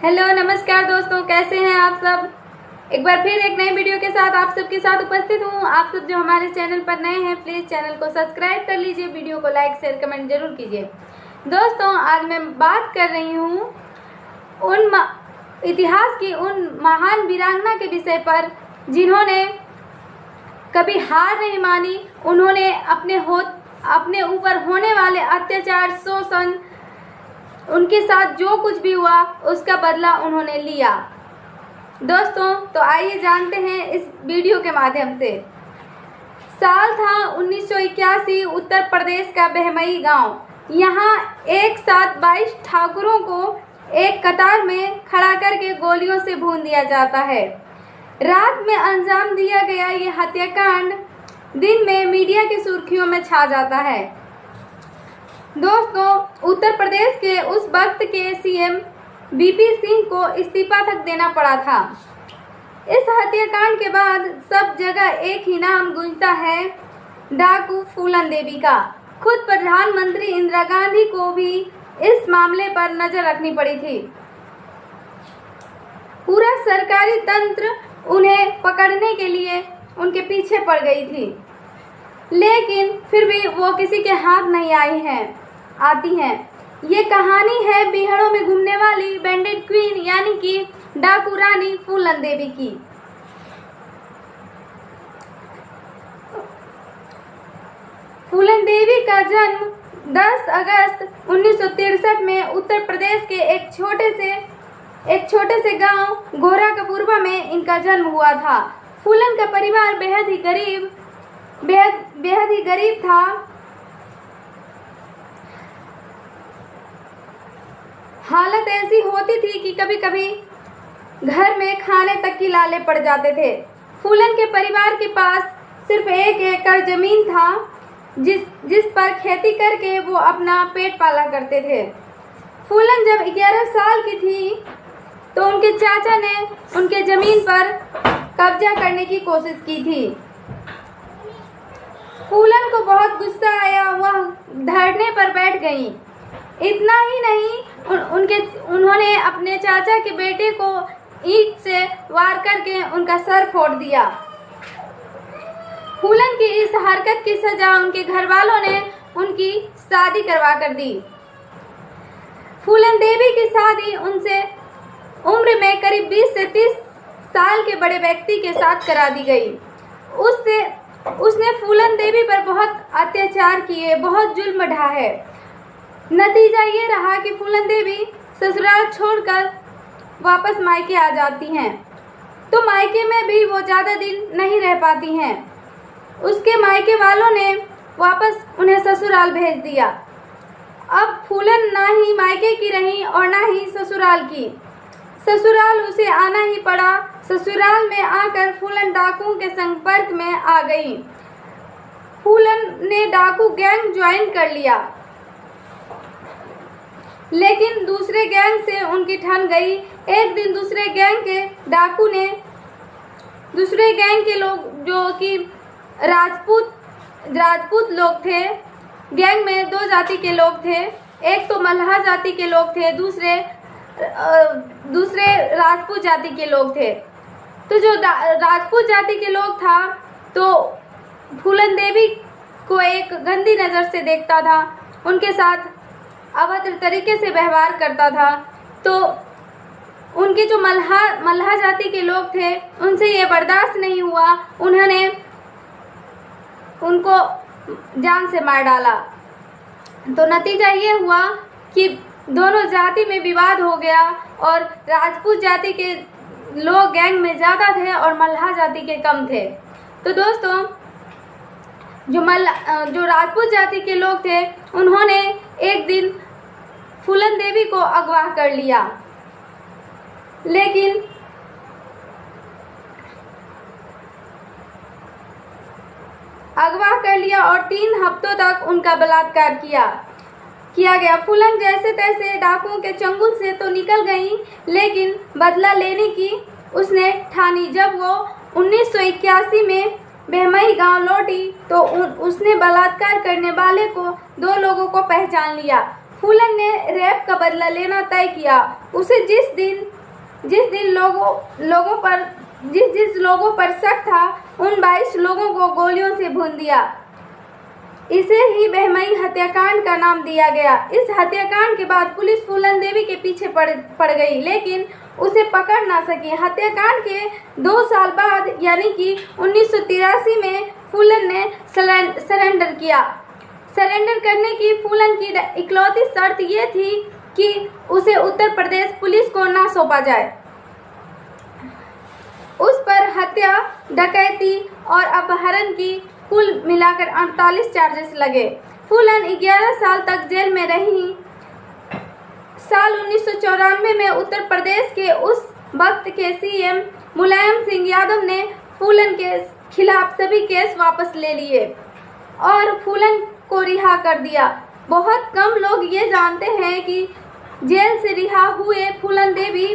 Hello नमस्कार दोस्तों, कैसे हैं आप सब। एक बार फिर एक नई वीडियो के साथ आप सबके साथ उपस्थित हूं। आप सब जो हमारे चैनल पर नए हैं प्लीज़ चैनल को सब्सक्राइब कर लीजिए, वीडियो को लाइक शेयर कमेंट जरूर कीजिए। दोस्तों आज मैं बात कर रही हूं इतिहास की उन महान वीरांगना के विषय पर जिन्होंने कभी हार नहीं मानी। उन्होंने अपने ऊपर होने वाले अत्याचार, शोषण, उनके साथ जो कुछ भी हुआ उसका बदला उन्होंने लिया। दोस्तों तो आइए जानते हैं इस वीडियो के माध्यम से। साल था 1981, उत्तर प्रदेश का बहमई गांव। यहाँ एक साथ 22 ठाकुरों को एक कतार में खड़ा करके गोलियों से भून दिया जाता है। रात में अंजाम दिया गया ये हत्याकांड दिन में मीडिया की सुर्खियों में छा जाता है। दोस्तों उत्तर प्रदेश के उस वक्त के सीएम वीपी सिंह को इस्तीफा तक देना पड़ा था। इस हत्याकांड के बाद सब जगह एक ही नाम गूंजता है, डाकू फूलन देवी का। खुद प्रधानमंत्री इंदिरा गांधी को भी इस मामले पर नजर रखनी पड़ी थी। पूरा सरकारी तंत्र उन्हें पकड़ने के लिए उनके पीछे पड़ गई थी, लेकिन फिर भी वो किसी के हाथ नहीं आती हैं। ये कहानी है बिहड़ों में घूमने वाली बैंडेड क्वीन यानी कि डाकू रानी फूलन देवी की। फूलन देवी का जन्म 10 अगस्त 1963 में उत्तर प्रदेश के एक छोटे से गांव गोरखपुरवा में इनका जन्म हुआ था। फूलन का परिवार बेहद ही गरीब था। हालत ऐसी होती थी कि कभी कभी घर में खाने तक की लाले पड़ जाते थे। फूलन के परिवार के पास सिर्फ 1 एकड़ जमीन था जिस पर खेती करके वो अपना पेट पाला करते थे। फूलन जब 11 साल की थी तो उनके चाचा ने उनके जमीन पर कब्जा करने की कोशिश की थी। फूलन को बहुत गुस्सा आया, वह धरने पर बैठ गईं। इतना ही नहीं, उन्होंने अपने चाचा के बेटे को ईंट से वार करके उनका सर फोड़ दिया। फूलन की इस हरकत की सजा उनके घर वालों ने उनकी शादी करवा कर दी। फूलन देवी की शादी उनसे उम्र में करीब 20 से 30 साल के बड़े व्यक्ति के साथ करा दी गई। उसने फूलन देवी पर बहुत अत्याचार किए, बहुत जुल्म ढाए। नतीजा ये रहा कि फूलन देवी ससुराल छोड़कर वापस मायके आ जाती हैं, तो मायके में भी वो ज़्यादा दिन नहीं रह पाती हैं। उसके मायके वालों ने वापस उन्हें ससुराल भेज दिया। अब फूलन ना ही मायके की रही और ना ही ससुराल की। ससुराल उसे आना ही पड़ा। ससुराल में आकर फूलन डाकुओं के संपर्क में आ गई। फूलन ने डाकू गैंग ज्वाइन कर लिया, लेकिन दूसरे गैंग से उनकी ठन गई। एक दिन दूसरे गैंग के लोग जो कि राजपूत लोग थे। गैंग में 2 जाति के लोग थे, एक तो मल्हा जाति के लोग थे, दूसरे राजपूत जाति के लोग थे। तो जो राजपूत जाति के लोग था तो फूलन देवी को एक गंदी नज़र से देखता था, उनके साथ अभद्र तरीके से व्यवहार करता था। तो उनके जो मल्हा जाति के लोग थे उनसे ये बर्दाश्त नहीं हुआ। उन्होंने उनको जान से मार डाला। तो नतीजा ये हुआ कि दोनों जाति में विवाद हो गया और राजपूत जाति के लोग गैंग में ज़्यादा थे और मल्हा जाति के कम थे। तो दोस्तों जो राजपूत जाति के लोग थे उन्होंने एक दिन फूलन देवी को अगवा कर लिया, लेकिन और 3 हफ्तों तक उनका बलात्कार किया गया। फूलन जैसे तैसे डाकुओं के चंगुल से तो निकल गई, लेकिन बदला लेने की उसने ठानी। जब वो 1981 में बहमई गांव लौटी तो उसने बलात्कार करने वाले को 2 लोगों को पहचान लिया। फूलन ने रेप का बदला लेना तय किया। उसे जिस लोगों पर शक था उन 22 लोगों को गोलियों से भून दिया। इसे ही बहमई हत्याकांड का नाम दिया गया। इस हत्याकांड के बाद पुलिस फूलन देवी के पीछे पड़ गई, लेकिन उसे पकड़ ना सकी। हत्याकांड के 2 साल बाद यानी कि 1983 में फूलन ने सरेंडर किया। सरेंडर करने की फूलन की इकलौती शर्त ये थी कि उसे उत्तर प्रदेश पुलिस को ना सौंपा जाए। उस पर हत्या, डकैती और अपहरण की कुल मिलाकर 48 चार्जेस लगे। फूलन 11 साल तक जेल में रही। साल 1994 में उत्तर प्रदेश के उस वक्त के सीएम मुलायम सिंह यादव ने फूलन के खिलाफ सभी केस वापस ले लिए और फूलन को रिहा कर दिया। बहुत कम लोग ये जानते हैं कि जेल से रिहा हुए फूलन देवी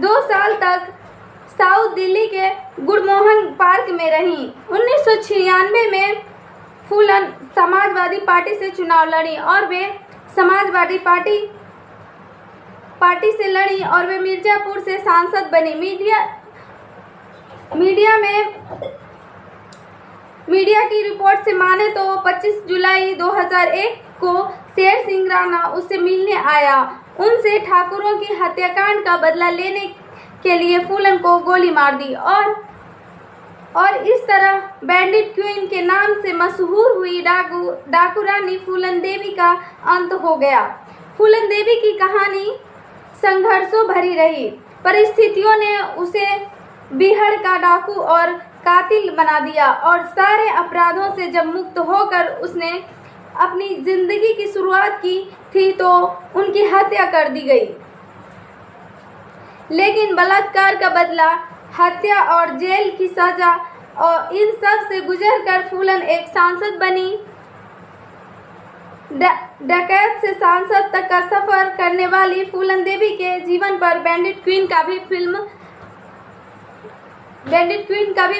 2 साल तक साउथ दिल्ली के गुरमोहन पार्क में रहीं। 1996 में फूलन समाजवादी पार्टी से चुनाव लड़ी और वे समाजवादी पार्टी से लड़ी और वे मिर्जापुर से सांसद बनी। मीडिया की रिपोर्ट से माने तो 25 जुलाई 2001 को शेर सिंह राणा उससे मिलने आया। उनसे ठाकुरों की हत्याकांड का बदला लेने के लिए फूलन को गोली मार दी और इस तरह बैंडिट क्वीन के नाम से मशहूर हुई डाकू रानी फूलन देवी का अंत हो गया। फूलन देवी की कहानी संघर्षों भरी रही। परिस्थितियों ने उसे बिहड़ का डाकू और कातिल बना दिया और सारे अपराधों से जब मुक्त होकर उसने अपनी जिंदगी की शुरुआत की थी तो उनकी हत्या कर दी गई। लेकिन बलात्कार का बदला, हत्या और जेल की सजा और इन सब से गुजरकर फूलन एक सांसद बनी। डकैत से सांसद तक का सफर करने वाली फूलन देवी के जीवन पर बैंडिट क्वीन का भी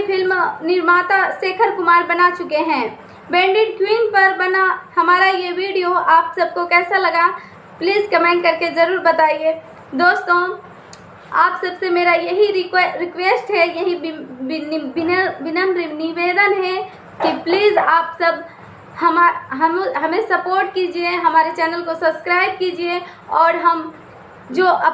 फिल्म निर्माता शेखर कुमार बना चुके हैं। बैंडिट क्वीन पर बना हमारा ये वीडियो आप सबको कैसा लगा प्लीज़ कमेंट करके ज़रूर बताइए। दोस्तों, आप सबसे मेरा यही रिक्वेस्ट है, यही विनम्र निवेदन है कि प्लीज़ आप सब हमें सपोर्ट कीजिए, हमारे चैनल को सब्सक्राइब कीजिए और हम जो